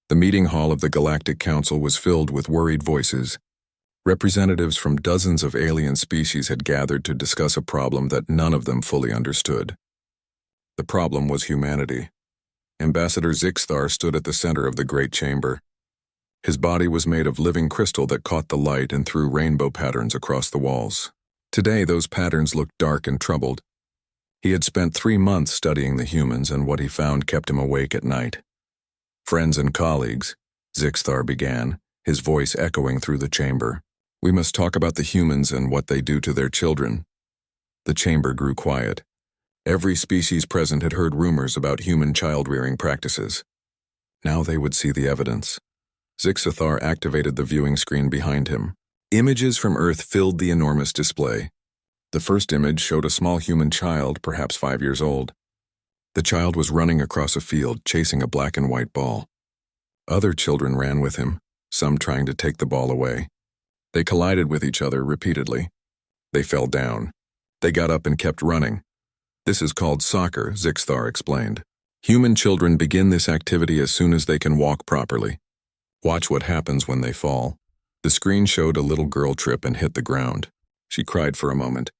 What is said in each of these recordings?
The meeting hall of the Galactic Council was filled with worried voices. Representatives from dozens of alien species had gathered to discuss a problem that none of them fully understood. The problem was humanity. Ambassador Zixthar stood at the center of the great chamber. His body was made of living crystal that caught the light and threw rainbow patterns across the walls. Today, those patterns looked dark and troubled. He had spent 3 months studying the humans, and what he found kept him awake at night. Friends and colleagues, Zixthar began, his voice echoing through the chamber. We must talk about the humans and what they do to their children. The chamber grew quiet. Every species present had heard rumors about human child-rearing practices. Now they would see the evidence. Zixthar activated the viewing screen behind him. Images from Earth filled the enormous display. The first image showed a small human child, perhaps 5 years old. The child was running across a field, chasing a black and white ball. Other children ran with him, some trying to take the ball away. They collided with each other repeatedly. They fell down. They got up and kept running. This is called soccer, Zixthar explained. Human children begin this activity as soon as they can walk properly. Watch what happens when they fall. The screen showed a little girl trip and hit the ground. She cried for a moment.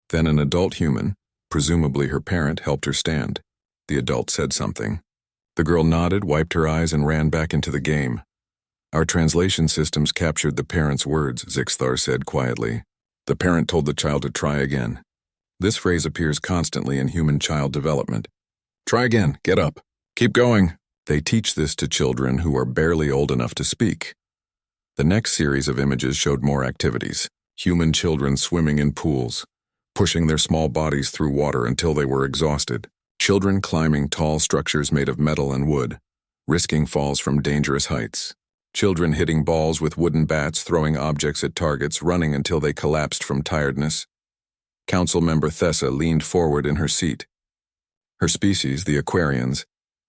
Then an adult human, presumably her parent, helped her stand. The adult said something. The girl nodded, wiped her eyes, and ran back into the game. Our translation systems captured the parent's words, Zixthar said quietly. The parent told the child to try again. This phrase appears constantly in human child development. Try again, get up, keep going. They teach this to children who are barely old enough to speak. The next series of images showed more activities. Human children swimming in pools, pushing their small bodies through water until they were exhausted. Children climbing tall structures made of metal and wood, risking falls from dangerous heights. Children hitting balls with wooden bats, throwing objects at targets, running until they collapsed from tiredness. Council member Thessa leaned forward in her seat. Her species, the Aquarians,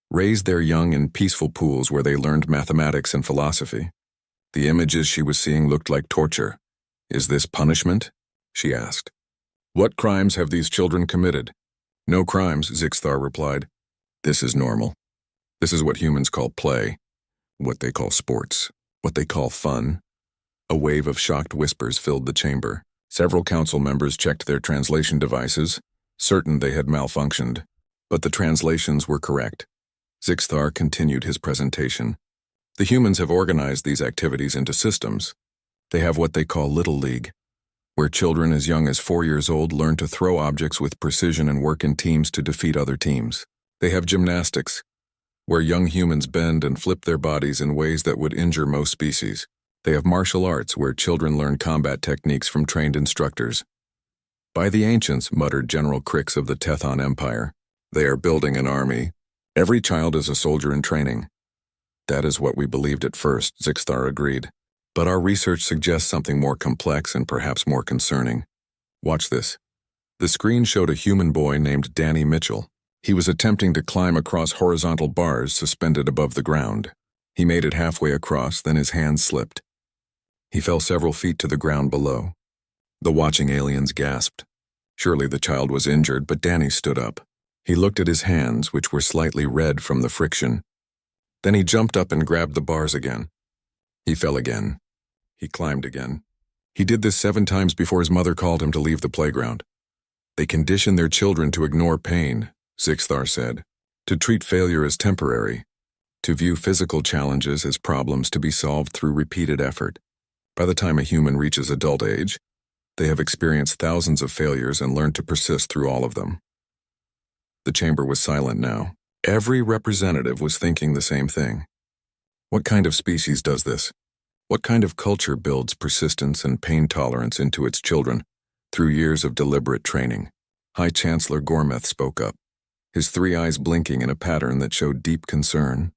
raised their young in peaceful pools where they learned mathematics and philosophy. The images she was seeing looked like torture. Is this punishment? She asked. What crimes have these children committed? No crimes, Zixthar replied. This is normal. This is what humans call play, what they call sports, what they call fun. A wave of shocked whispers filled the chamber. Several council members checked their translation devices, certain they had malfunctioned, but the translations were correct. Zixthar continued his presentation. The humans have organized these activities into systems. They have what they call Little League, where children as young as 4 years old learn to throw objects with precision and work in teams to defeat other teams. They have gymnastics, where young humans bend and flip their bodies in ways that would injure most species. They have martial arts, where children learn combat techniques from trained instructors. By the ancients, muttered General Crix of the Tethon Empire. They are building an army. Every child is a soldier in training. That is what we believed at first, Zixthar agreed. But our research suggests something more complex and perhaps more concerning. Watch this. The screen showed a human boy named Danny Mitchell. He was attempting to climb across horizontal bars suspended above the ground. He made it halfway across, then his hand slipped. He fell several feet to the ground below. The watching aliens gasped. Surely the child was injured, but Danny stood up. He looked at his hands, which were slightly red from the friction. Then he jumped up and grabbed the bars again. He fell again. He climbed again. He did this 7 times before his mother called him to leave the playground. They condition their children to ignore pain, Zixthar said, to treat failure as temporary, to view physical challenges as problems to be solved through repeated effort. By the time a human reaches adult age, they have experienced thousands of failures and learned to persist through all of them. The chamber was silent now. Every representative was thinking the same thing. What kind of species does this? What kind of culture builds persistence and pain tolerance into its children through years of deliberate training? High Chancellor Gormeth spoke up, his 3 eyes blinking in a pattern that showed deep concern.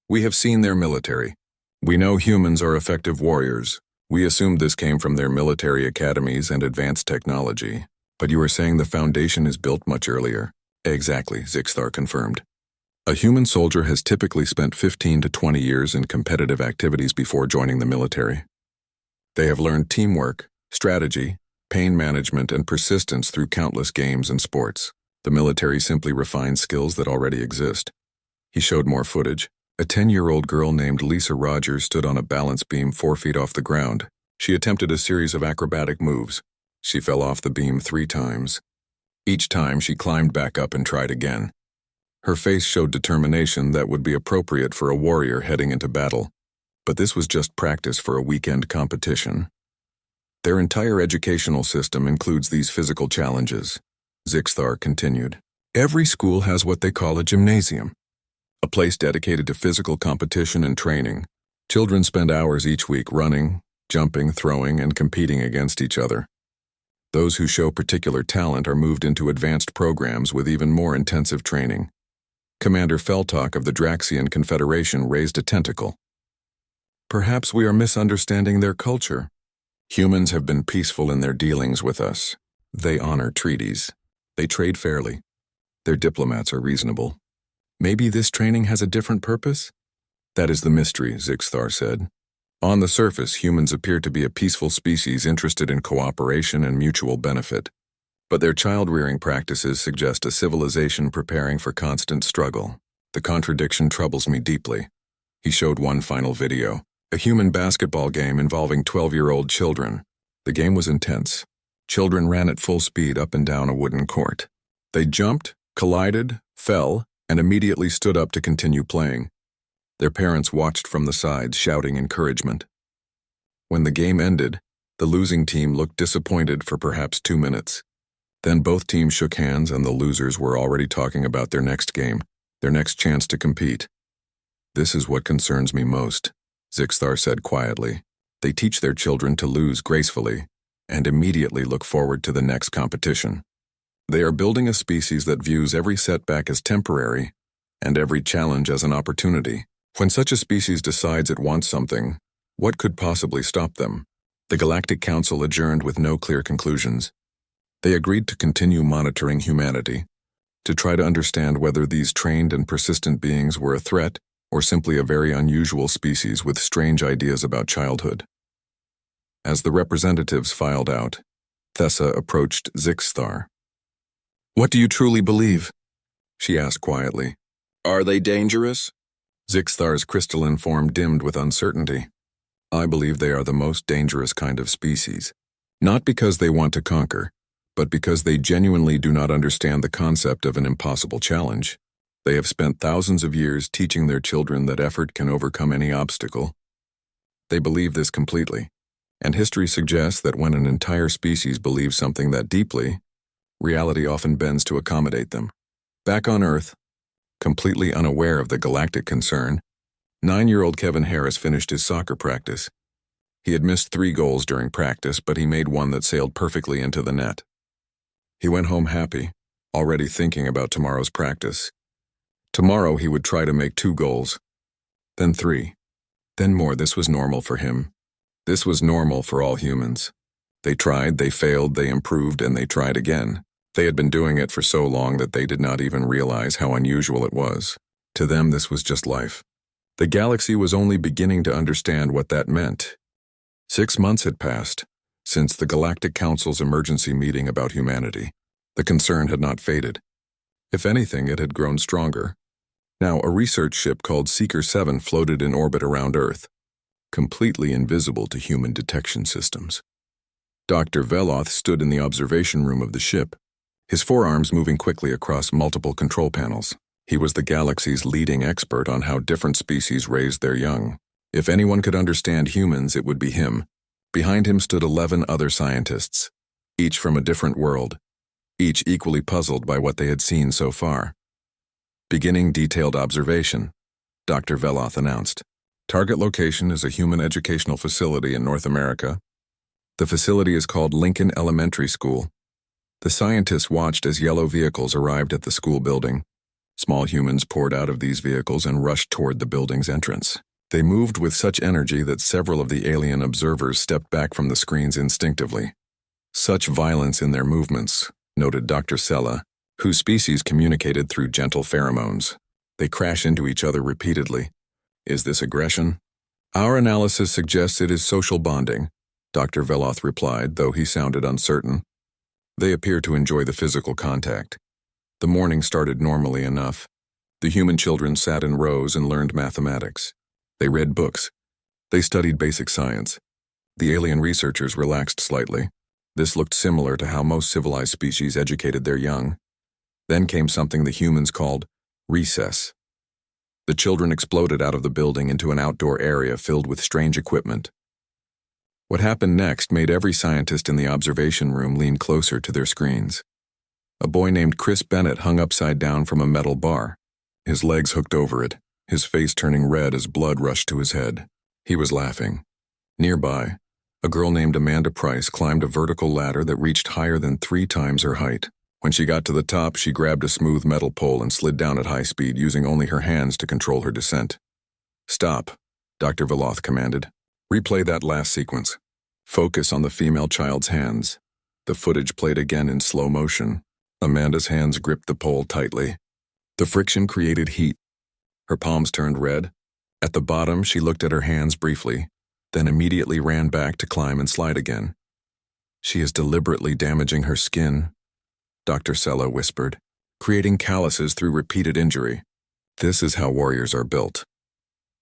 We have seen their military. We know humans are effective warriors. We assumed this came from their military academies and advanced technology. But you are saying the foundation is built much earlier. Exactly, Zixthar confirmed. A human soldier has typically spent 15 to 20 years in competitive activities before joining the military. They have learned teamwork, strategy, pain management, and persistence through countless games and sports. The military simply refines skills that already exist. He showed more footage. A 10-year-old girl named Lisa Rogers stood on a balance beam 4 feet off the ground. She attempted a series of acrobatic moves. She fell off the beam 3 times. Each time she climbed back up and tried again. Her face showed determination that would be appropriate for a warrior heading into battle. But this was just practice for a weekend competition. Their entire educational system includes these physical challenges. Zixthar continued. Every school has what they call a gymnasium, a place dedicated to physical competition and training. Children spend hours each week running, jumping, throwing, and competing against each other. Those who show particular talent are moved into advanced programs with even more intensive training. Commander Feltok of the Draxian Confederation raised a tentacle. Perhaps we are misunderstanding their culture. Humans have been peaceful in their dealings with us. They honor treaties. They trade fairly. Their diplomats are reasonable. Maybe this training has a different purpose? That is the mystery, Zixthar said. On the surface, humans appear to be a peaceful species interested in cooperation and mutual benefit. But their child-rearing practices suggest a civilization preparing for constant struggle. The contradiction troubles me deeply. He showed one final video, a human basketball game involving 12-year-old children. The game was intense. Children ran at full speed up and down a wooden court. They jumped, collided, fell, and immediately stood up to continue playing. Their parents watched from the sides, shouting encouragement. When the game ended, the losing team looked disappointed for perhaps 2 minutes. Then both teams shook hands and the losers were already talking about their next game, their next chance to compete. This is what concerns me most, Zixthar said quietly. They teach their children to lose gracefully and immediately look forward to the next competition. They are building a species that views every setback as temporary and every challenge as an opportunity. When such a species decides it wants something, what could possibly stop them? The Galactic Council adjourned with no clear conclusions. They agreed to continue monitoring humanity, to try to understand whether these trained and persistent beings were a threat or simply a very unusual species with strange ideas about childhood. As the representatives filed out, Thessa approached Zixthar. What do you truly believe? She asked quietly. Are they dangerous? Zixthar's crystalline form dimmed with uncertainty. I believe they are the most dangerous kind of species. Not because they want to conquer, but because they genuinely do not understand the concept of an impossible challenge. They have spent thousands of years teaching their children that effort can overcome any obstacle. They believe this completely, and history suggests that when an entire species believes something that deeply, reality often bends to accommodate them. Back on Earth, completely unaware of the galactic concern, 9-year-old Kevin Harris finished his soccer practice. He had missed 3 goals during practice, but he made one that sailed perfectly into the net. He went home happy, already thinking about tomorrow's practice. Tomorrow he would try to make 2 goals, then 3, then more. This was normal for him. This was normal for all humans. They tried, they failed, they improved, and they tried again. They had been doing it for so long that they did not even realize how unusual it was. To them, this was just life. The galaxy was only beginning to understand what that meant. 6 months had passed since the Galactic Council's emergency meeting about humanity. The concern had not faded. If anything, it had grown stronger. Now, a research ship called Seeker 7 floated in orbit around Earth, completely invisible to human detection systems. Dr. Veloth stood in the observation room of the ship, his forearms moving quickly across multiple control panels. He was the galaxy's leading expert on how different species raised their young. If anyone could understand humans, it would be him. Behind him stood 11 other scientists, each from a different world, each equally puzzled by what they had seen so far. Beginning detailed observation, Dr. Veloth announced. Target location is a human educational facility in North America. The facility is called Lincoln Elementary School. The scientists watched as yellow vehicles arrived at the school building. Small humans poured out of these vehicles and rushed toward the building's entrance. They moved with such energy that several of the alien observers stepped back from the screens instinctively. Such violence in their movements, noted Dr. Sella, whose species communicated through gentle pheromones. They crash into each other repeatedly. Is this aggression? Our analysis suggests it is social bonding, Dr. Veloth replied, though he sounded uncertain. They appear to enjoy the physical contact. The morning started normally enough. The human children sat in rows and learned mathematics. They read books. They studied basic science. The alien researchers relaxed slightly. This looked similar to how most civilized species educated their young. Then came something the humans called recess. The children exploded out of the building into an outdoor area filled with strange equipment. What happened next made every scientist in the observation room lean closer to their screens. A boy named Chris Bennett hung upside down from a metal bar, his legs hooked over it, his face turning red as blood rushed to his head. He was laughing. Nearby, a girl named Amanda Price climbed a vertical ladder that reached higher than 3 times her height. When she got to the top, she grabbed a smooth metal pole and slid down at high speed, using only her hands to control her descent. "Stop," Dr. Veloth commanded. "Replay that last sequence. Focus on the female child's hands." The footage played again in slow motion. Amanda's hands gripped the pole tightly. The friction created heat. Her palms turned red. At the bottom, she looked at her hands briefly, then immediately ran back to climb and slide again. "She is deliberately damaging her skin," Dr. Sella whispered, "creating calluses through repeated injury. This is how warriors are built."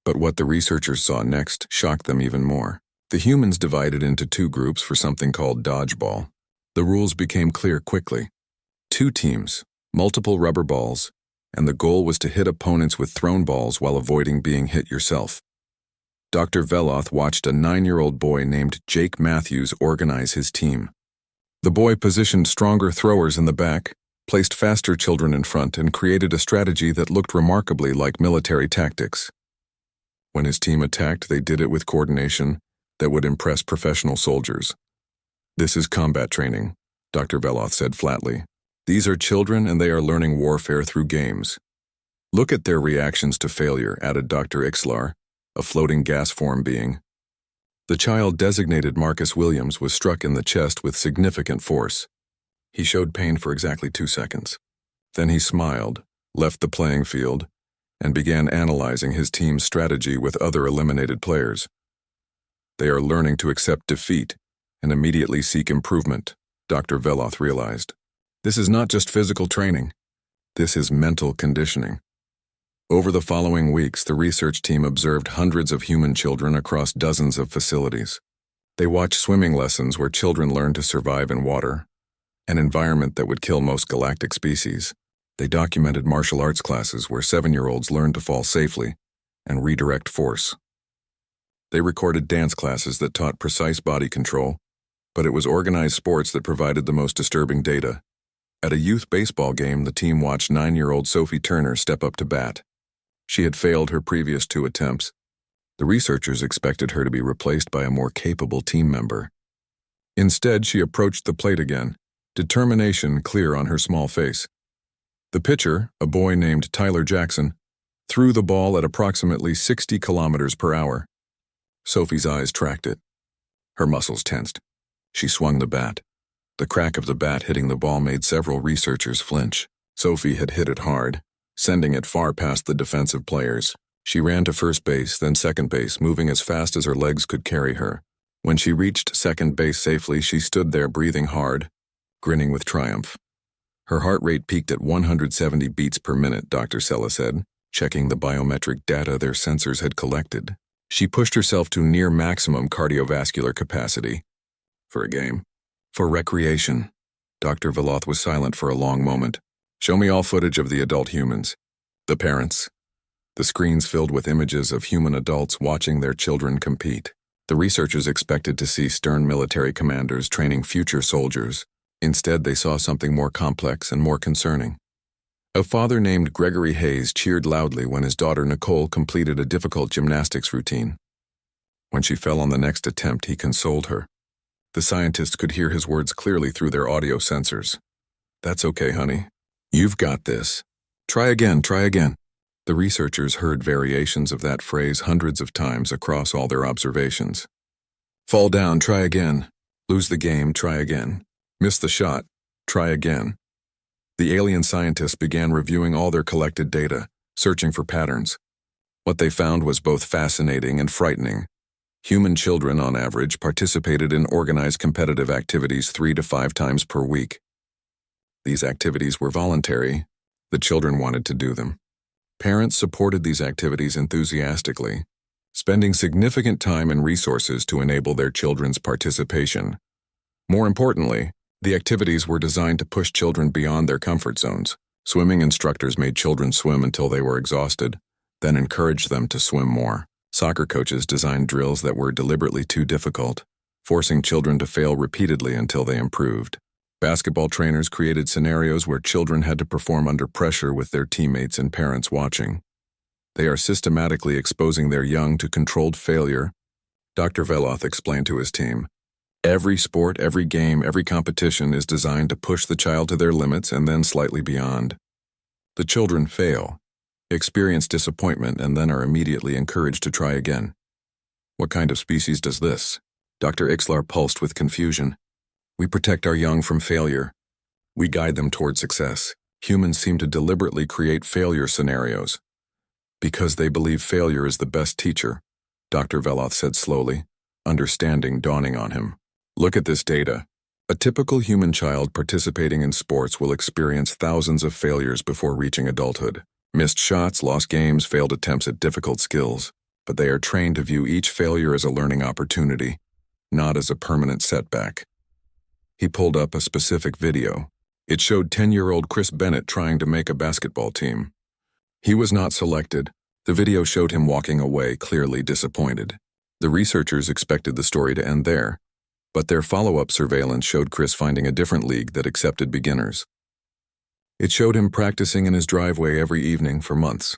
But what the researchers saw next shocked them even more. The humans divided into 2 groups for something called dodgeball. The rules became clear quickly. 2 teams, multiple rubber balls, and the goal was to hit opponents with thrown balls while avoiding being hit yourself. Dr. Veloth watched a 9-year-old boy named Jake Matthews organize his team. The boy positioned stronger throwers in the back, placed faster children in front, and created a strategy that looked remarkably like military tactics. When his team attacked, they did it with coordination that would impress professional soldiers. "This is combat training," Dr. Veloth said flatly. "These are children and they are learning warfare through games." "Look at their reactions to failure," added Dr. Ixlar, a floating gas form being. The child designated Marcus Williams was struck in the chest with significant force. He showed pain for exactly 2 seconds. Then he smiled, left the playing field, and began analyzing his team's strategy with other eliminated players. "They are learning to accept defeat and immediately seek improvement," Dr. Veloth realized. "This is not just physical training. This is mental conditioning." Over the following weeks, the research team observed hundreds of human children across dozens of facilities. They watched swimming lessons where children learned to survive in water, an environment that would kill most galactic species. They documented martial arts classes where 7-year-olds learned to fall safely and redirect force. They recorded dance classes that taught precise body control, but it was organized sports that provided the most disturbing data. At a youth baseball game, the team watched 9-year-old Sophie Turner step up to bat. She had failed her previous 2 attempts. The researchers expected her to be replaced by a more capable team member. Instead, she approached the plate again, determination clear on her small face. The pitcher, a boy named Tyler Jackson, threw the ball at approximately 60 kilometers per hour. Sophie's eyes tracked it. Her muscles tensed. She swung the bat. The crack of the bat hitting the ball made several researchers flinch. Sophie had hit it hard, sending it far past the defensive players. She ran to first base, then second base, moving as fast as her legs could carry her. When she reached second base safely, she stood there breathing hard, grinning with triumph. Her heart rate peaked at 170 beats per minute, Dr. Sella said, checking the biometric data their sensors had collected. She pushed herself to near maximum cardiovascular capacity. For a game. For recreation. Dr. Veloth was silent for a long moment. "Show me all footage of the adult humans." The parents. The screens filled with images of human adults watching their children compete. The researchers expected to see stern military commanders training future soldiers. Instead, they saw something more complex and more concerning. A father named Gregory Hayes cheered loudly when his daughter Nicole completed a difficult gymnastics routine. When she fell on the next attempt, he consoled her. The scientists could hear his words clearly through their audio sensors. "That's okay, honey. You've got this. Try again, try again." The researchers heard variations of that phrase hundreds of times across all their observations. "Fall down, try again. Lose the game, try again. Miss the shot, try again." The alien scientists began reviewing all their collected data, searching for patterns. What they found was both fascinating and frightening. Human children, on average, participated in organized competitive activities 3 to 5 times per week. These activities were voluntary. The children wanted to do them. Parents supported these activities enthusiastically, spending significant time and resources to enable their children's participation. More importantly, the activities were designed to push children beyond their comfort zones. Swimming instructors made children swim until they were exhausted, then encouraged them to swim more. Soccer coaches designed drills that were deliberately too difficult, forcing children to fail repeatedly until they improved. Basketball trainers created scenarios where children had to perform under pressure with their teammates and parents watching. They are systematically exposing their young to controlled failure, Dr. Veloth explained to his team. Every sport, every game, every competition is designed to push the child to their limits and then slightly beyond. The children fail, experience disappointment, and then are immediately encouraged to try again. What kind of species does this? Dr. Ixlar pulsed with confusion. We protect our young from failure. We guide them toward success. Humans seem to deliberately create failure scenarios. Because they believe failure is the best teacher, Dr. Veloth said slowly, understanding dawning on him. Look at this data. A typical human child participating in sports will experience thousands of failures before reaching adulthood. Missed shots, lost games, failed attempts at difficult skills. But they are trained to view each failure as a learning opportunity, not as a permanent setback. He pulled up a specific video. It showed 10-year-old Chris Bennett trying to make a basketball team. He was not selected. The video showed him walking away, clearly disappointed. The researchers expected the story to end there, but their follow-up surveillance showed Chris finding a different league that accepted beginners. It showed him practicing in his driveway every evening for months.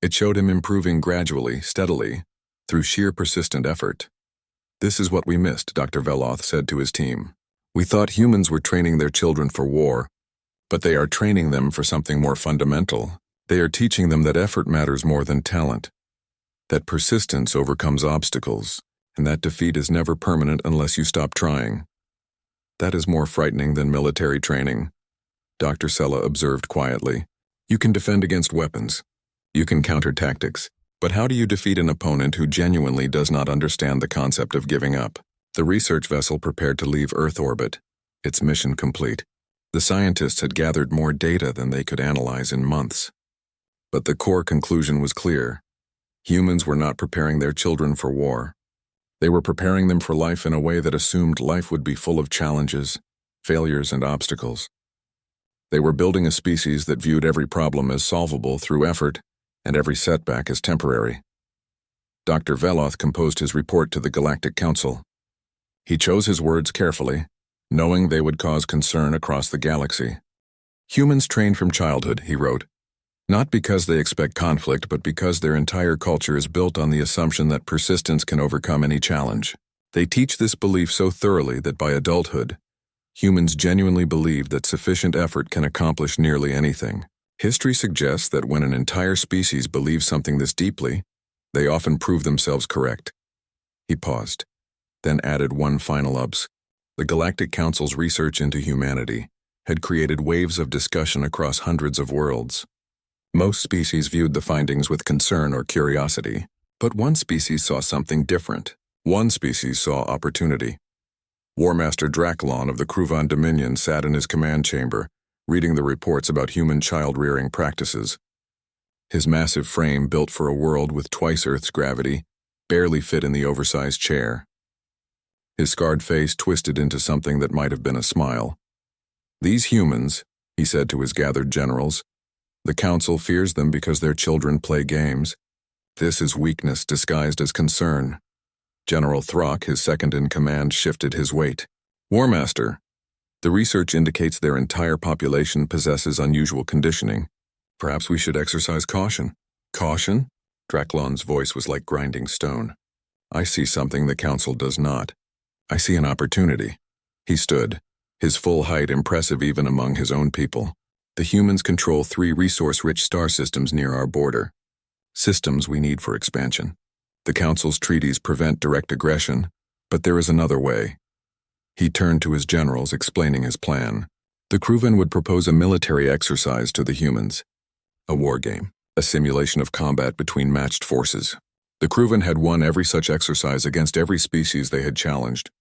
It showed him improving gradually, steadily, through sheer persistent effort. This is what we missed, Dr. Veloth said to his team. We thought humans were training their children for war, but they are training them for something more fundamental. They are teaching them that effort matters more than talent, that persistence overcomes obstacles, and that defeat is never permanent unless you stop trying. That is more frightening than military training, Dr. Sella observed quietly. You can defend against weapons. You can counter tactics. But how do you defeat an opponent who genuinely does not understand the concept of giving up? The research vessel prepared to leave Earth orbit, its mission complete. The scientists had gathered more data than they could analyze in months. But the core conclusion was clear. Humans were not preparing their children for war. They were preparing them for life in a way that assumed life would be full of challenges, failures, and obstacles. They were building a species that viewed every problem as solvable through effort and every setback as temporary. Dr. Veloth composed his report to the Galactic Council. He chose his words carefully, knowing they would cause concern across the galaxy. Humans train from childhood, he wrote, not because they expect conflict, but because their entire culture is built on the assumption that persistence can overcome any challenge. They teach this belief so thoroughly that by adulthood, humans genuinely believe that sufficient effort can accomplish nearly anything. History suggests that when an entire species believes something this deeply, they often prove themselves correct. He paused, then added one final obs. The Galactic Council's research into humanity had created waves of discussion across hundreds of worlds. Most species viewed the findings with concern or curiosity, but one species saw something different. One species saw opportunity. War Master Draklon of the Kruvan Dominion sat in his command chamber, reading the reports about human child-rearing practices. His massive frame, built for a world with twice Earth's gravity, barely fit in the oversized chair. His scarred face twisted into something that might have been a smile. These humans, he said to his gathered generals, the Council fears them because their children play games. This is weakness disguised as concern. General Throck, his second-in-command, shifted his weight. War Master, the research indicates their entire population possesses unusual conditioning. Perhaps we should exercise caution. Caution? Draklon's voice was like grinding stone. I see something the Council does not. I see an opportunity. He stood, his full height impressive even among his own people. The humans control 3 resource-rich star systems near our border. Systems we need for expansion. The Council's treaties prevent direct aggression, but there is another way. He turned to his generals, explaining his plan. The Kruvan would propose a military exercise to the humans. A war game, a simulation of combat between matched forces. The Kruvan had won every such exercise against every species they had challenged.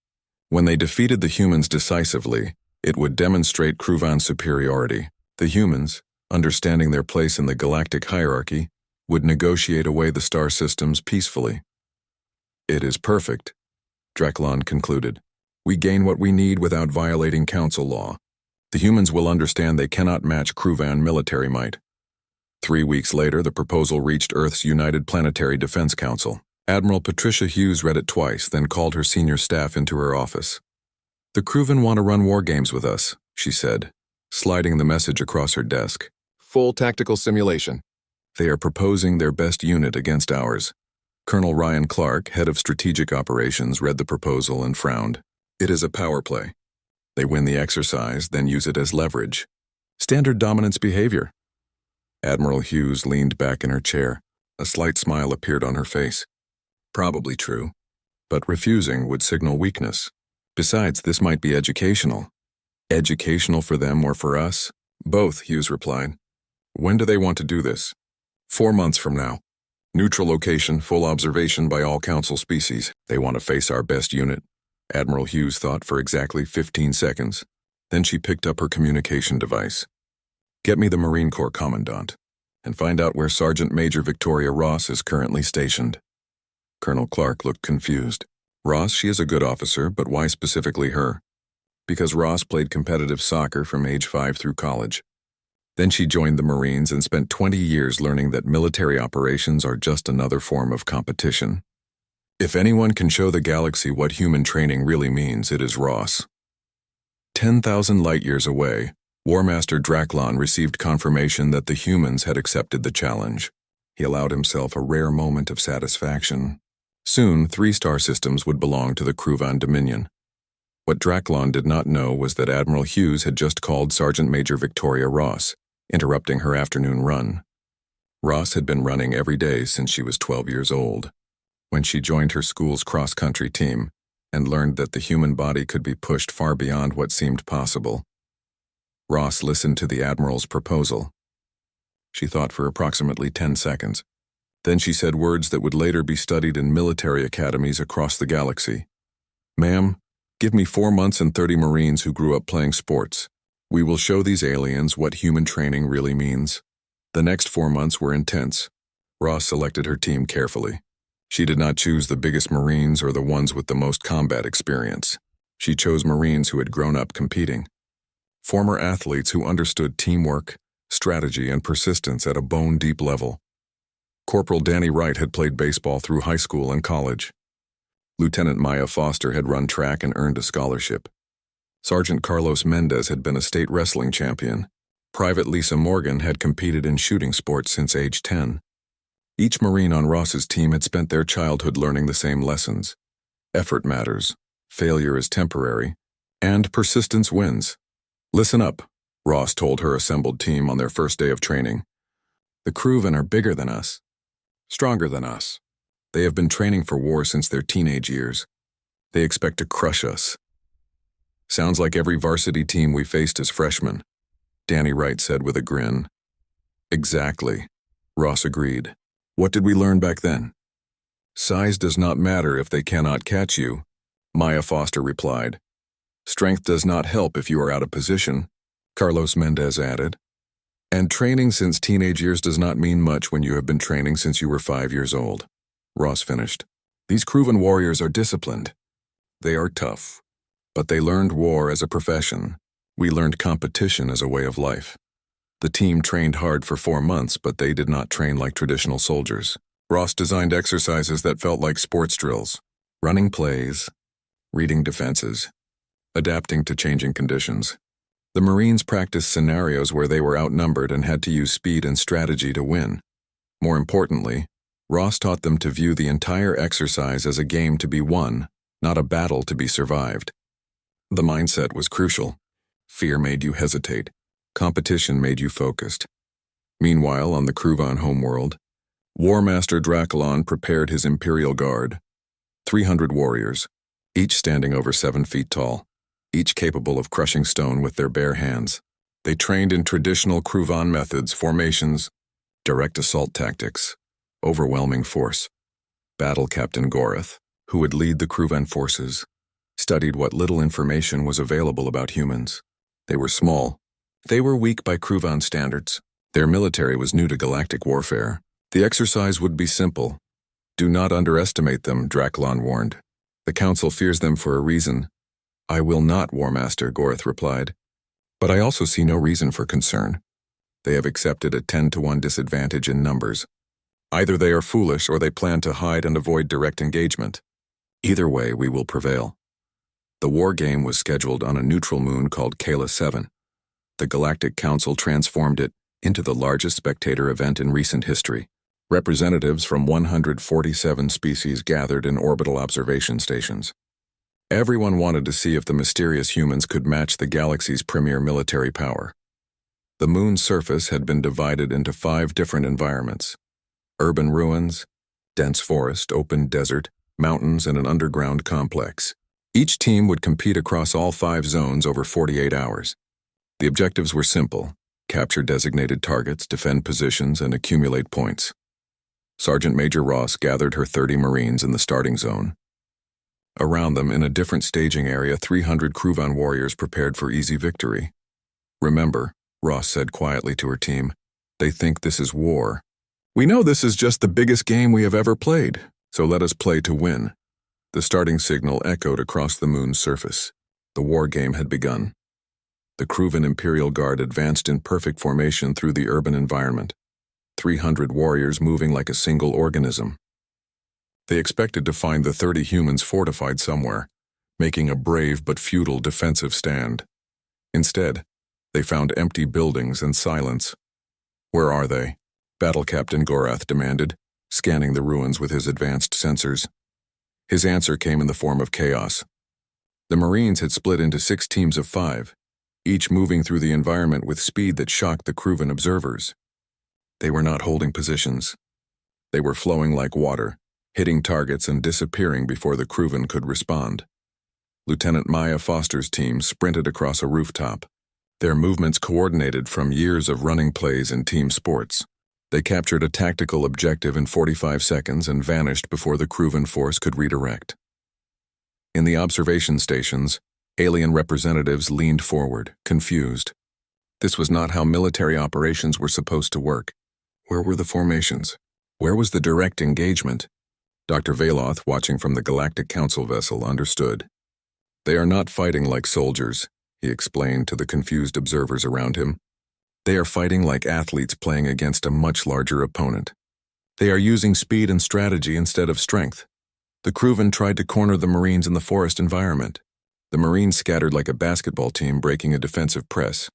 When they defeated the humans decisively, it would demonstrate Kruvan's superiority. The humans, understanding their place in the galactic hierarchy, would negotiate away the star systems peacefully. It is perfect, Draklon concluded. We gain what we need without violating council law. The humans will understand they cannot match Kruvan military might. 3 weeks later, the proposal reached Earth's United Planetary Defense Council. Admiral Patricia Hughes read it twice, then called her senior staff into her office. The Kruvan want to run war games with us, she said, sliding the message across her desk. Full tactical simulation. They are proposing their best unit against ours. Colonel Ryan Clark, head of strategic operations, read the proposal and frowned. It is a power play. They win the exercise, then use it as leverage. Standard dominance behavior. Admiral Hughes leaned back in her chair. A slight smile appeared on her face. Probably true, but refusing would signal weakness. Besides, this might be educational. Educational for them or for us? Both, Hughes replied. When do they want to do this? 4 months from now. Neutral location, full observation by all council species. They want to face our best unit. Admiral Hughes thought for exactly 15 seconds. Then she picked up her communication device. Get me the Marine Corps Commandant, and find out where Sergeant Major Victoria Ross is currently stationed. Colonel Clark looked confused. Ross, she is a good officer, but why specifically her? Because Ross played competitive soccer from age 5 through college. Then she joined the Marines and spent 20 years learning that military operations are just another form of competition. If anyone can show the galaxy what human training really means, it is Ross. 10,000 light-years away, War Master Draklon received confirmation that the humans had accepted the challenge. He allowed himself a rare moment of satisfaction. Soon, 3 star systems would belong to the Kruvan Dominion. What Draklon did not know was that Admiral Hughes had just called Sergeant Major Victoria Ross, interrupting her afternoon run. Ross had been running every day since she was 12 years old. When she joined her school's cross-country team and learned that the human body could be pushed far beyond what seemed possible, Ross listened to the Admiral's proposal. She thought for approximately 10 seconds. Then she said words that would later be studied in military academies across the galaxy. Ma'am, give me 4 months and 30 Marines who grew up playing sports. We will show these aliens what human training really means. The next 4 months were intense. Ross selected her team carefully. She did not choose the biggest Marines or the ones with the most combat experience. She chose Marines who had grown up competing. Former athletes who understood teamwork, strategy, and persistence at a bone-deep level. Corporal Danny Wright had played baseball through high school and college. Lieutenant Maya Foster had run track and earned a scholarship. Sergeant Carlos Mendez had been a state wrestling champion. Private Lisa Morgan had competed in shooting sports since age 10. Each Marine on Ross's team had spent their childhood learning the same lessons. Effort matters, failure is temporary, and persistence wins. Listen up, Ross told her assembled team on their first day of training. The Kruvan are bigger than us, stronger than us. They have been training for war since their teenage years. They expect to crush us. Sounds like every varsity team we faced as freshmen, Danny Wright said with a grin. Exactly, Ross agreed. What did we learn back then? Size does not matter if they cannot catch you, Maya Foster replied. Strength does not help if you are out of position, Carlos Mendez added. And training since teenage years does not mean much when you have been training since you were 5 years old, Ross finished. These Kruvan warriors are disciplined. They are tough. But they learned war as a profession. We learned competition as a way of life. The team trained hard for 4 months, but they did not train like traditional soldiers. Ross designed exercises that felt like sports drills, running plays, reading defenses, adapting to changing conditions. The Marines practiced scenarios where they were outnumbered and had to use speed and strategy to win. More importantly, Ross taught them to view the entire exercise as a game to be won, not a battle to be survived. The mindset was crucial. Fear made you hesitate. Competition made you focused. Meanwhile, on the Kruvan homeworld, War Master Draklon prepared his Imperial Guard. 300 warriors, each standing over 7 feet tall, each capable of crushing stone with their bare hands. They trained in traditional Kruvan methods, formations, direct assault tactics, overwhelming force. Battle Captain Gorath, who would lead the Kruvan forces, studied what little information was available about humans. They were small. They were weak by Kruvan standards. Their military was new to galactic warfare. The exercise would be simple. Do not underestimate them, Draklon warned. The Council fears them for a reason. I will not, War Master, Gorth replied. But I also see no reason for concern. They have accepted a 10-to-1 disadvantage in numbers. Either they are foolish or they plan to hide and avoid direct engagement. Either way, we will prevail. The war game was scheduled on a neutral moon called Kala 7. The Galactic Council transformed it into the largest spectator event in recent history. Representatives from 147 species gathered in orbital observation stations. Everyone wanted to see if the mysterious humans could match the galaxy's premier military power. The moon's surface had been divided into 5 different environments: urban ruins, dense forest, open desert, mountains, and an underground complex. Each team would compete across all 5 zones over 48 hours. The objectives were simple: capture designated targets, defend positions, and accumulate points. Sergeant Major Ross gathered her 30 Marines in the starting zone. Around them, in a different staging area, 300 Kruvan warriors prepared for easy victory. Remember, Ross said quietly to her team, they think this is war. We know this is just the biggest game we have ever played, so let us play to win. The starting signal echoed across the moon's surface. The war game had begun. The Kruvan Imperial Guard advanced in perfect formation through the urban environment. 300 warriors moving like a single organism. They expected to find the 30 humans fortified somewhere, making a brave but futile defensive stand. Instead, they found empty buildings and silence. Where are they? Battle Captain Gorath demanded, scanning the ruins with his advanced sensors. His answer came in the form of chaos. The Marines had split into 6 teams of 5, each moving through the environment with speed that shocked the Kruvan observers. They were not holding positions. They were flowing like water, hitting targets and disappearing before the Kruvan could respond. Lieutenant Maya Foster's team sprinted across a rooftop, their movements coordinated from years of running plays in team sports. They captured a tactical objective in 45 seconds and vanished before the Kruvan force could redirect. In the observation stations, alien representatives leaned forward, confused. This was not how military operations were supposed to work. Where were the formations? Where was the direct engagement? Dr. Valoth, watching from the Galactic Council vessel, understood. They are not fighting like soldiers, he explained to the confused observers around him. They are fighting like athletes playing against a much larger opponent. They are using speed and strategy instead of strength. The Kruvan tried to corner the Marines in the forest environment. The Marines scattered like a basketball team breaking a defensive press,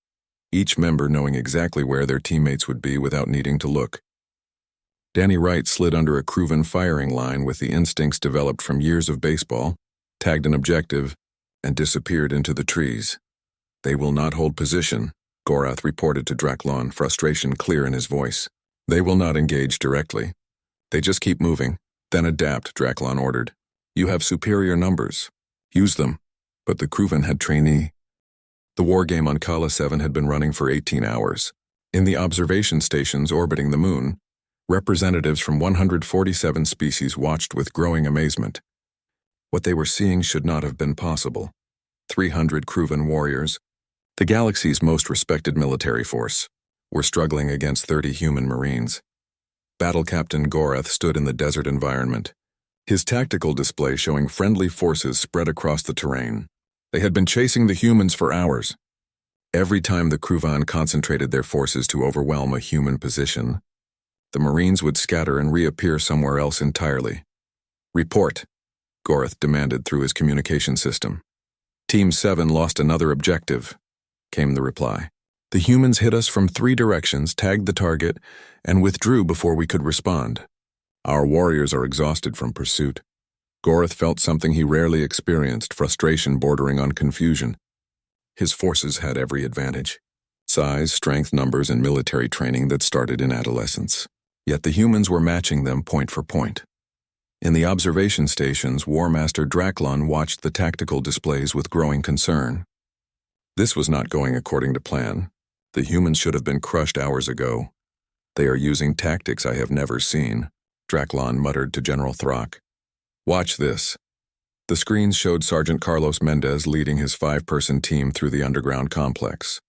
each member knowing exactly where their teammates would be without needing to look. Danny Wright slid under a Kruvan firing line with the instincts developed from years of baseball, tagged an objective, and disappeared into the trees. They will not hold position, Gorath reported to Draklon, frustration clear in his voice. They will not engage directly. They just keep moving, then adapt, Draklon ordered. You have superior numbers. Use them. But the Kruvan had trainee. The war game on Kala 7 had been running for 18 hours. In the observation stations orbiting the moon, representatives from 147 species watched with growing amazement. What they were seeing should not have been possible. 300 Kruvan warriors, the galaxy's most respected military force, were struggling against 30 human Marines. Battle Captain Gorath stood in the desert environment, his tactical display showing friendly forces spread across the terrain. They had been chasing the humans for hours. Every time the Kruvan concentrated their forces to overwhelm a human position, the Marines would scatter and reappear somewhere else entirely. Report, Gorath demanded through his communication system. Team 7 lost another objective, came the reply. The humans hit us from 3 directions, tagged the target, and withdrew before we could respond. Our warriors are exhausted from pursuit. Gorath felt something he rarely experienced, frustration bordering on confusion. His forces had every advantage: size, strength, numbers, and military training that started in adolescence. Yet the humans were matching them point for point. In the observation stations, War Master Draklon watched the tactical displays with growing concern. This was not going according to plan. The humans should have been crushed hours ago. They are using tactics I have never seen, Draklon muttered to General Throck. Watch this. The screens showed Sergeant Carlos Mendez leading his 5-person team through the underground complex.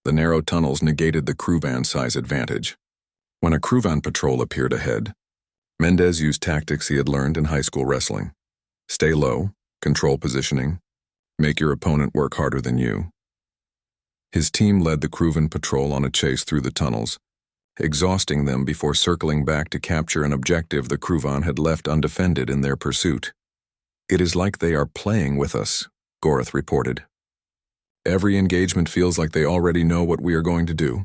The narrow tunnels negated the crew van size advantage. When a crew van patrol appeared ahead, Mendez used tactics he had learned in high school wrestling. Stay low, control positioning, make your opponent work harder than you. His team led the crew van patrol on a chase through the tunnels, exhausting them before circling back to capture an objective the crew van had left undefended in their pursuit. "It is like they are playing with us," Gorath reported. "Every engagement feels like they already know what we are going to do."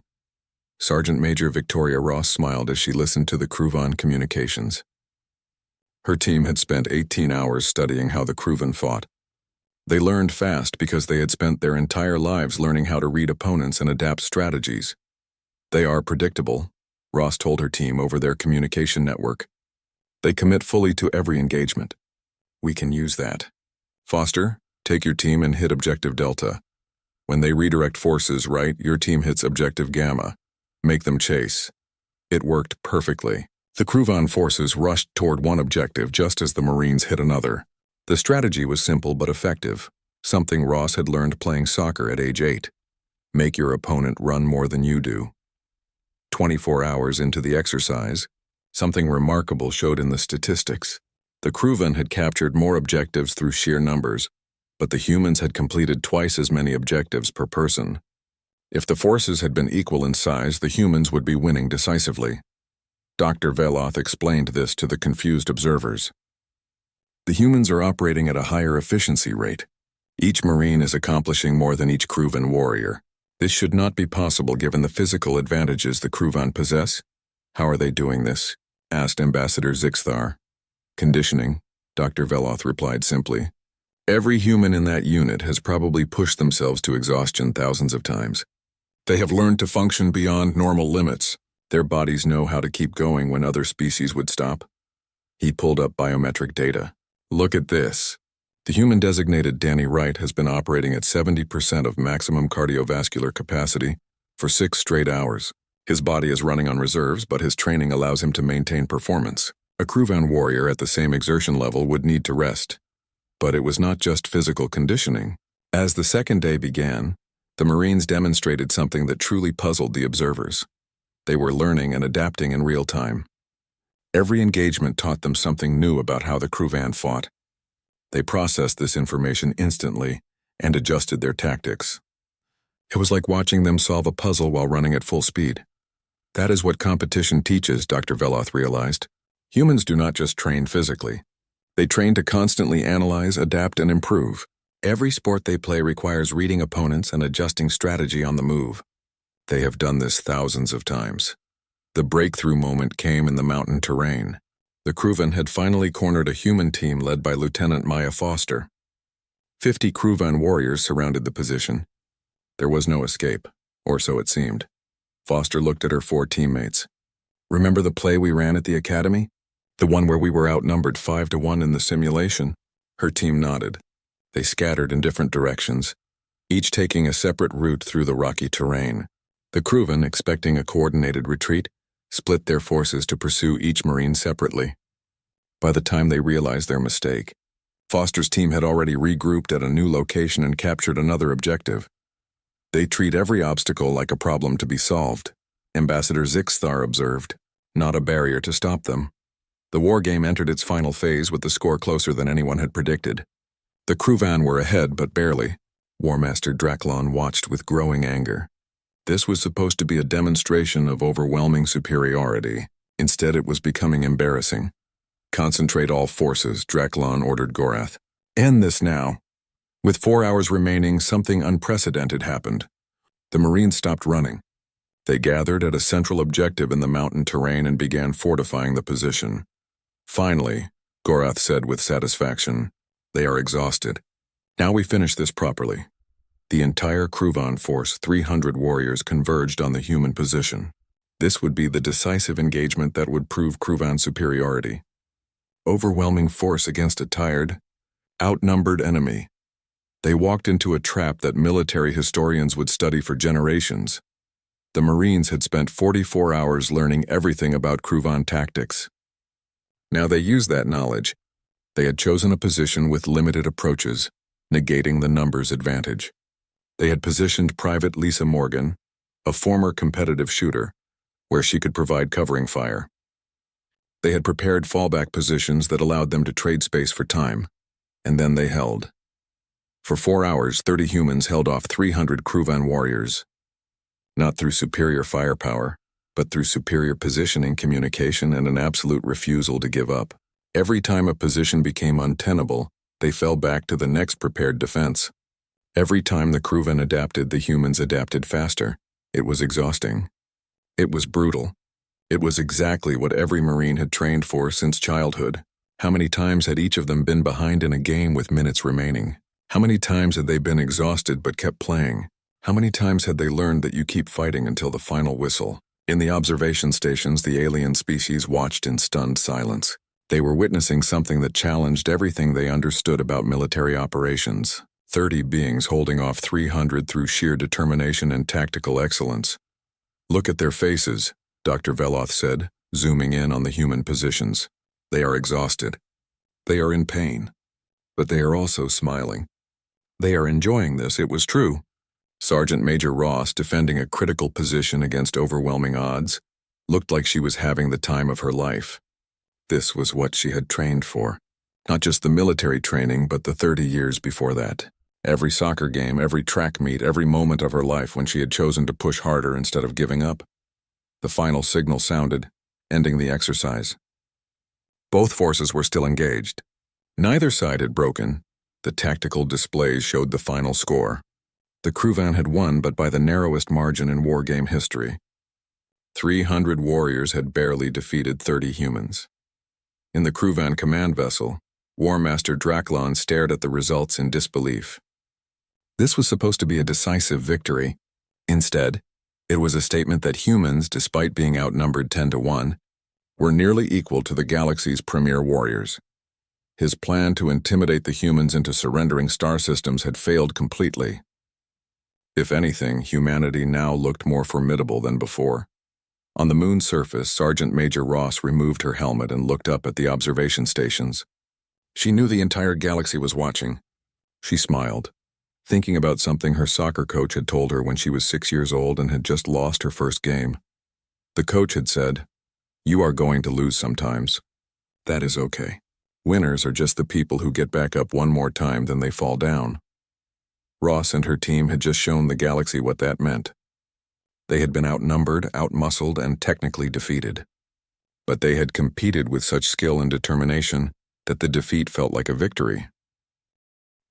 Sergeant Major Victoria Ross smiled as she listened to the crew van communications. Her team had spent 18 hours studying how the crew van fought. They learned fast because they had spent their entire lives learning how to read opponents and adapt strategies. "They are predictable," Ross told her team over their communication network. "They commit fully to every engagement. We can use that. Foster, take your team and hit Objective Delta. When they redirect forces right, your team hits Objective Gamma. Make them chase." It worked perfectly. The crew van forces rushed toward one objective just as the Marines hit another. The strategy was simple but effective, something Ross had learned playing soccer at age 8. Make your opponent run more than you do. 24 hours into the exercise, something remarkable showed in the statistics. The crew van had captured more objectives through sheer numbers, but the humans had completed twice as many objectives per person. If the forces had been equal in size, the humans would be winning decisively. Dr. Veloth explained this to the confused observers. "The humans are operating at a higher efficiency rate. Each Marine is accomplishing more than each crew van warrior. This should not be possible given the physical advantages the crew van possess." "How are they doing this?" asked Ambassador Zixthar. "Conditioning," Dr. Veloth replied simply. "Every human in that unit has probably pushed themselves to exhaustion thousands of times. They have learned to function beyond normal limits. Their bodies know how to keep going when other species would stop." He pulled up biometric data. "Look at this. The human-designated Danny Wright has been operating at 70% of maximum cardiovascular capacity for 6 straight hours. His body is running on reserves, but his training allows him to maintain performance. A crew van warrior at the same exertion level would need to rest." But it was not just physical conditioning. As the second day began, the Marines demonstrated something that truly puzzled the observers. They were learning and adapting in real time. Every engagement taught them something new about how the crew van fought. They processed this information instantly and adjusted their tactics. It was like watching them solve a puzzle while running at full speed. That is what competition teaches, Dr. Veloth realized. Humans do not just train physically. They train to constantly analyze, adapt, and improve. Every sport they play requires reading opponents and adjusting strategy on the move. They have done this thousands of times. The breakthrough moment came in the mountain terrain. The crew van had finally cornered a human team led by Lieutenant Maya Foster. 50 crew van warriors surrounded the position. There was no escape, or so it seemed. Foster looked at her 4 teammates. "Remember the play we ran at the academy? The one where we were outnumbered 5-1 in the simulation?" Her team nodded. They scattered in different directions, each taking a separate route through the rocky terrain. The crew van, expecting a coordinated retreat, split their forces to pursue each Marine separately. By the time they realized their mistake, Foster's team had already regrouped at a new location and captured another objective. "They treat every obstacle like a problem to be solved," Ambassador Zixthar observed, "not a barrier to stop them." The war game entered its final phase with the score closer than anyone had predicted. The crew van were ahead, but barely. War Master Draklon watched with growing anger. This was supposed to be a demonstration of overwhelming superiority. Instead, it was becoming embarrassing. "Concentrate all forces," Draklon ordered Gorath. "End this now." With 4 hours remaining, something unprecedented happened. The Marines stopped running. They gathered at a central objective in the mountain terrain and began fortifying the position. "Finally," Gorath said with satisfaction, "they are exhausted. Now we finish this properly." The entire crew van force, 300 warriors, converged on the human position. This would be the decisive engagement that would prove crew van superiority. Overwhelming force against a tired, outnumbered enemy. They walked into a trap that military historians would study for generations. The Marines had spent 44 hours learning everything about crew van tactics. Now they used that knowledge. They had chosen a position with limited approaches, negating the numbers advantage. They had positioned Private Lisa Morgan, a former competitive shooter, where she could provide covering fire. They had prepared fallback positions that allowed them to trade space for time, and then they held. For 4 hours, 30 humans held off 300 Kruvan warriors. Not through superior firepower, but through superior positioning, communication, and an absolute refusal to give up. Every time a position became untenable, they fell back to the next prepared defense. Every time the Kruvan adapted, the humans adapted faster. It was exhausting. It was brutal. It was exactly what every Marine had trained for since childhood. How many times had each of them been behind in a game with minutes remaining? How many times had they been exhausted but kept playing? How many times had they learned that you keep fighting until the final whistle? In the observation stations, the alien species watched in stunned silence. They were witnessing something that challenged everything they understood about military operations. 30 beings holding off 300 through sheer determination and tactical excellence. "Look at their faces," Dr. Veloth said, zooming in on the human positions. "They are exhausted. They are in pain. But they are also smiling. They are enjoying this." It was true. Sergeant Major Ross, defending a critical position against overwhelming odds, looked like she was having the time of her life. This was what she had trained for. Not just the military training, but the 30 years before that. Every soccer game, every track meet, every moment of her life when she had chosen to push harder instead of giving up. The final signal sounded, ending the exercise. Both forces were still engaged. Neither side had broken. The tactical displays showed the final score. The Kruvan had won, but by the narrowest margin in wargame history. 300 warriors had barely defeated 30 humans. In the Kruvan command vessel, War Master Draklon stared at the results in disbelief. This was supposed to be a decisive victory. Instead, it was a statement that humans, despite being outnumbered 10-1, were nearly equal to the galaxy's premier warriors. His plan to intimidate the humans into surrendering star systems had failed completely. If anything, humanity now looked more formidable than before. On the moon's surface, Sergeant Major Ross removed her helmet and looked up at the observation stations. She knew the entire galaxy was watching. She smiled, thinking about something her soccer coach had told her when she was 6 years old and had just lost her first game. The coach had said, "You are going to lose sometimes. That is okay. Winners are just the people who get back up one more time than they fall down." Ross and her team had just shown the galaxy what that meant. They had been outnumbered, outmuscled, and technically defeated. But they had competed with such skill and determination that the defeat felt like a victory.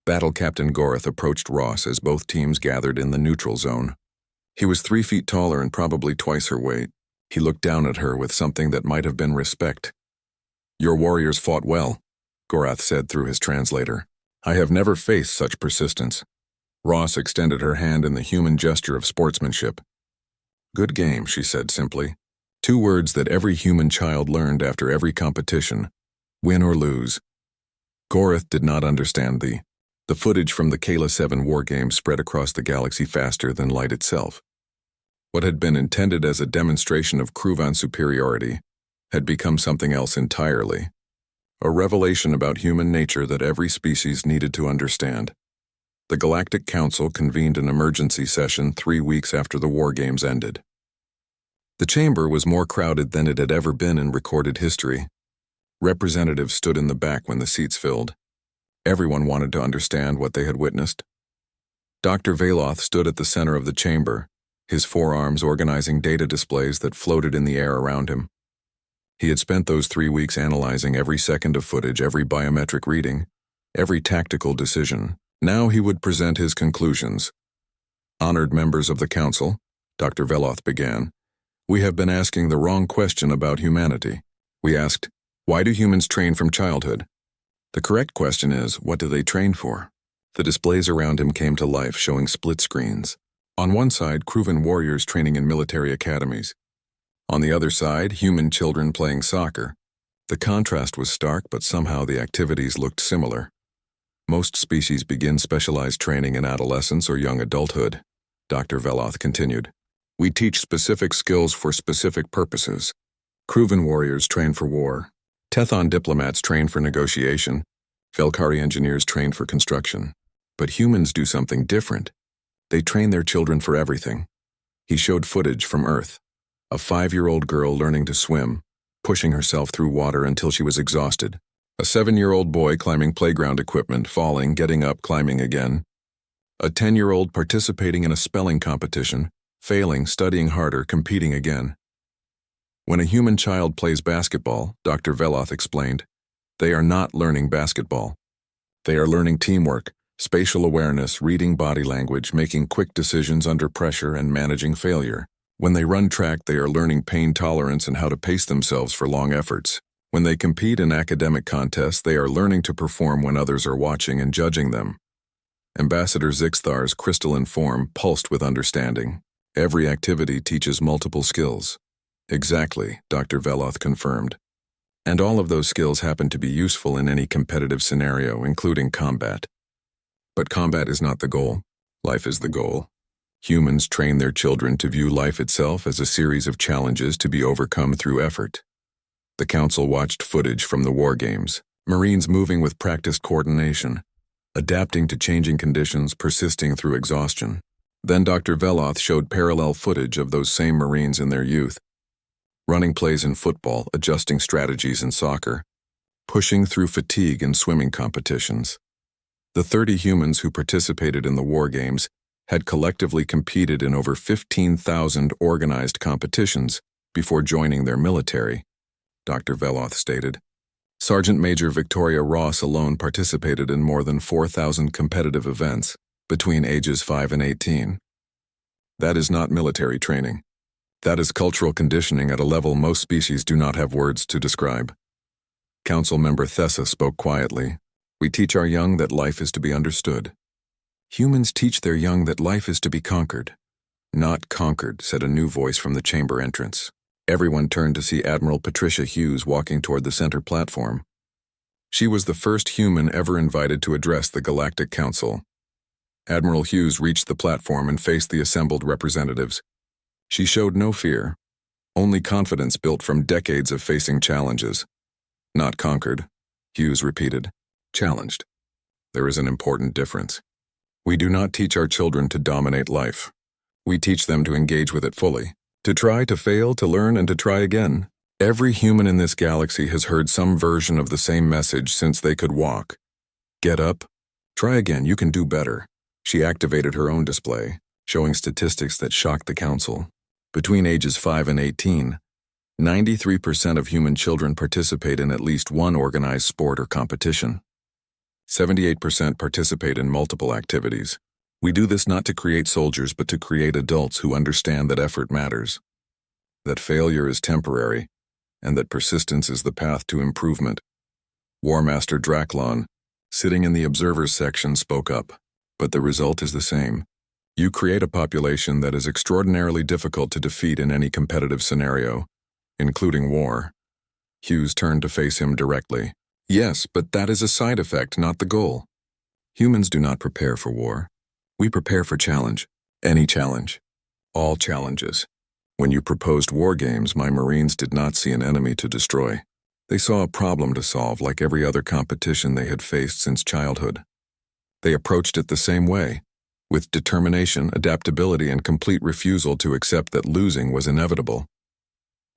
Battle Captain Gorath approached Ross as both teams gathered in the neutral zone. He was 3 feet taller and probably twice her weight. He looked down at her with something that might have been respect. "Your warriors fought well," Gorath said through his translator. "I have never faced such persistence." Ross extended her hand in the human gesture of sportsmanship. "Good game," she said simply. 2 words that every human child learned after every competition: win or lose. Gorath did not understand the footage from the Kala 7 wargame spread across the galaxy faster than light itself. What had been intended as a demonstration of Kruvan superiority had become something else entirely. A revelation about human nature that every species needed to understand. The Galactic Council convened an emergency session 3 weeks after the war games ended. The chamber was more crowded than it had ever been in recorded history. Representatives stood in the back when the seats filled. Everyone wanted to understand what they had witnessed. Dr. Veloth stood at the center of the chamber, his forearms organizing data displays that floated in the air around him. He had spent those 3 weeks analyzing every second of footage, every biometric reading, every tactical decision. Now he would present his conclusions. "Honored members of the Council," Dr. Veloth began, "we have been asking the wrong question about humanity. We asked, why do humans train from childhood? The correct question is, what do they train for?" The displays around him came to life, showing split screens. On one side, Kruvan warriors training in military academies. On the other side, human children playing soccer. The contrast was stark, but somehow the activities looked similar. Most species begin specialized training in adolescence or young adulthood, Dr. Veloth continued. "We teach specific skills for specific purposes. Kruvan warriors train for war. Tethon diplomats train for negotiation. Velkari engineers train for construction. But humans do something different. They train their children for everything." He showed footage from Earth. A 5-year-old girl learning to swim, pushing herself through water until she was exhausted. A 7-year-old boy climbing playground equipment, falling, getting up, climbing again. A 10-year-old participating in a spelling competition, failing, studying harder, competing again. When a human child plays basketball, Dr. Veloth explained, they are not learning basketball. They are learning teamwork, spatial awareness, reading body language, making quick decisions under pressure, and managing failure. When they run track, they are learning pain tolerance and how to pace themselves for long efforts. When they compete in academic contests, they are learning to perform when others are watching and judging them. Ambassador Zixthar's crystalline form pulsed with understanding. Every activity teaches multiple skills. Exactly, Dr. Veloth confirmed. And all of those skills happen to be useful in any competitive scenario, including combat. But combat is not the goal. Life is the goal. Humans train their children to view life itself as a series of challenges to be overcome through effort. The council watched footage from the war games, Marines moving with practiced coordination, adapting to changing conditions, persisting through exhaustion. Then Dr. Veloth showed parallel footage of those same Marines in their youth, running plays in football, adjusting strategies in soccer, pushing through fatigue in swimming competitions. The 30 humans who participated in the war games had collectively competed in over 15,000 organized competitions before joining their military, Dr. Veloth stated. Sergeant Major Victoria Ross alone participated in more than 4,000 competitive events between ages 5 and 18. That is not military training. That is cultural conditioning at a level most species do not have words to describe. Council member Thessa spoke quietly. We teach our young that life is to be understood. Humans teach their young that life is to be conquered. Not conquered, said a new voice from the chamber entrance. Everyone turned to see Admiral Patricia Hughes walking toward the center platform. She was the first human ever invited to address the Galactic Council. Admiral Hughes reached the platform and faced the assembled representatives. She showed no fear, only confidence built from decades of facing challenges. Not conquered, Hughes repeated. Challenged. There is an important difference. We do not teach our children to dominate life. We teach them to engage with it fully, to try, to fail, to learn, and to try again. Every human in this galaxy has heard some version of the same message since they could walk. Get up. Try again, you can do better. She activated her own display, showing statistics that shocked the council. Between ages 5 and 18, 93% of human children participate in at least one organized sport or competition. 78% participate in multiple activities. We do this not to create soldiers but to create adults who understand that effort matters, that failure is temporary, and that persistence is the path to improvement. War Master Draklon, sitting in the observers section, spoke up. But the result is the same. You create a population that is extraordinarily difficult to defeat in any competitive scenario, including war. Hughes turned to face him directly. Yes, but that is a side effect, not the goal. Humans do not prepare for war. We prepare for challenge. Any challenge. All challenges. When you proposed war games, my Marines did not see an enemy to destroy. They saw a problem to solve like every other competition they had faced since childhood. They approached it the same way, with determination, adaptability, and complete refusal to accept that losing was inevitable.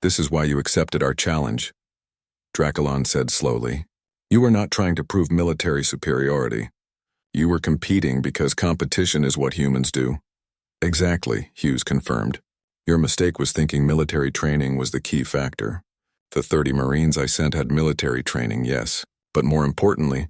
This is why you accepted our challenge, Drakulon said slowly. You were not trying to prove military superiority. You were competing because competition is what humans do. Exactly, Hughes confirmed. Your mistake was thinking military training was the key factor. The 30 Marines I sent had military training, yes, but more importantly,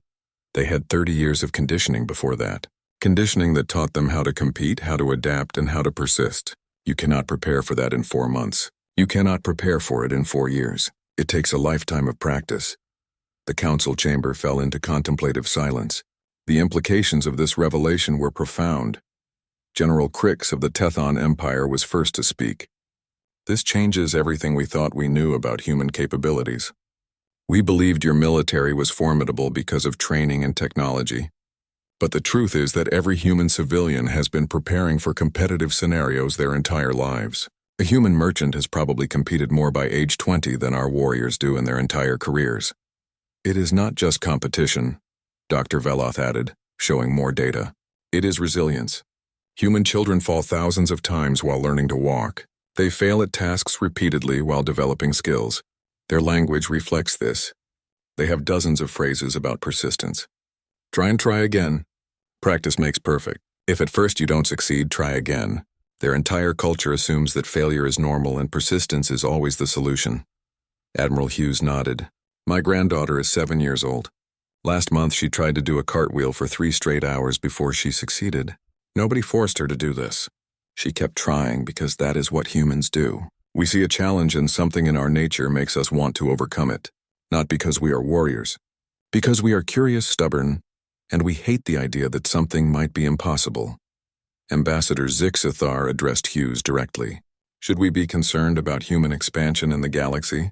they had 30 years of conditioning before that. Conditioning that taught them how to compete, how to adapt, and how to persist. You cannot prepare for that in 4 months. You cannot prepare for it in 4 years. It takes a lifetime of practice. The council chamber fell into contemplative silence. The implications of this revelation were profound. General Crix of the Tethon Empire was first to speak. This changes everything we thought we knew about human capabilities. We believed your military was formidable because of training and technology. But the truth is that every human civilian has been preparing for competitive scenarios their entire lives. A human merchant has probably competed more by age 20 than our warriors do in their entire careers. It is not just competition, Dr. Veloth added, showing more data. It is resilience. Human children fall thousands of times while learning to walk. They fail at tasks repeatedly while developing skills. Their language reflects this. They have dozens of phrases about persistence. Try and try again. Practice makes perfect. If at first you don't succeed, try again. Their entire culture assumes that failure is normal and persistence is always the solution. Admiral Hughes nodded. My granddaughter is 7 years old. Last month she tried to do a cartwheel for 3 straight hours before she succeeded. Nobody forced her to do this. She kept trying because that is what humans do. We see a challenge and something in our nature makes us want to overcome it. Not because we are warriors. Because we are curious, stubborn, and we hate the idea that something might be impossible. Ambassador Zixithar addressed Hughes directly. Should we be concerned about human expansion in the galaxy?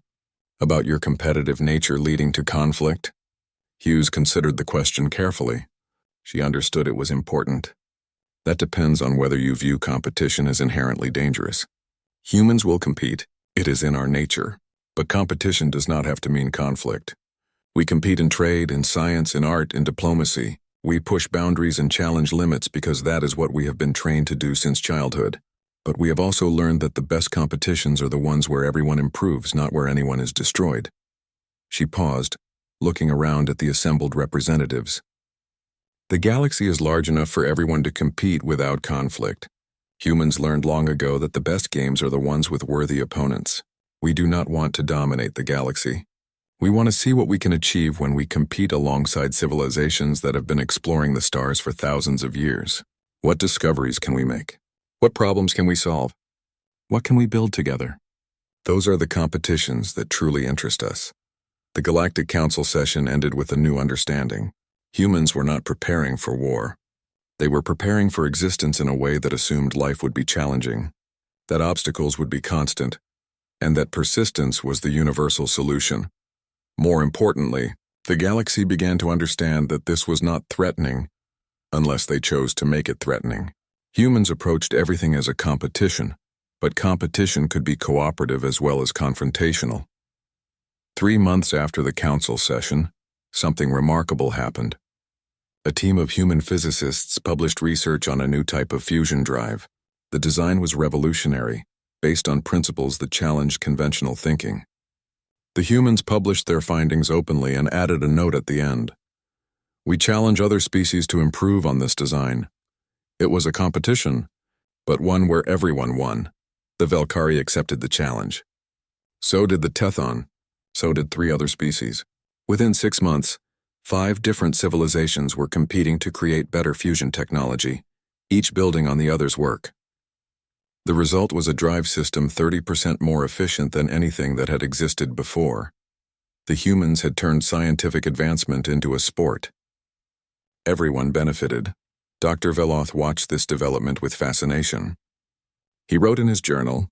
About your competitive nature leading to conflict? Hughes considered the question carefully. She understood it was important. That depends on whether you view competition as inherently dangerous. Humans will compete. It is in our nature. But competition does not have to mean conflict. We compete in trade, in science, in art, in diplomacy. We push boundaries and challenge limits because that is what we have been trained to do since childhood. But we have also learned that the best competitions are the ones where everyone improves, not where anyone is destroyed. She paused, looking around at the assembled representatives. The galaxy is large enough for everyone to compete without conflict. Humans learned long ago that the best games are the ones with worthy opponents. We do not want to dominate the galaxy. We want to see what we can achieve when we compete alongside civilizations that have been exploring the stars for thousands of years. What discoveries can we make? What problems can we solve? What can we build together? Those are the competitions that truly interest us. The Galactic Council session ended with a new understanding. Humans were not preparing for war. They were preparing for existence in a way that assumed life would be challenging, that obstacles would be constant, and that persistence was the universal solution. More importantly, the galaxy began to understand that this was not threatening unless they chose to make it threatening. Humans approached everything as a competition, but competition could be cooperative as well as confrontational. 3 months after the council session, something remarkable happened. A team of human physicists published research on a new type of fusion drive. The design was revolutionary, based on principles that challenged conventional thinking. The humans published their findings openly and added a note at the end. We challenge other species to improve on this design. It was a competition, but one where everyone won. The Velkari accepted the challenge. So did the Tethon. So did 3 other species. Within 6 months, 5 different civilizations were competing to create better fusion technology, each building on the other's work. The result was a drive system 30% more efficient than anything that had existed before. The humans had turned scientific advancement into a sport. Everyone benefited. Dr. Veloth watched this development with fascination. He wrote in his journal,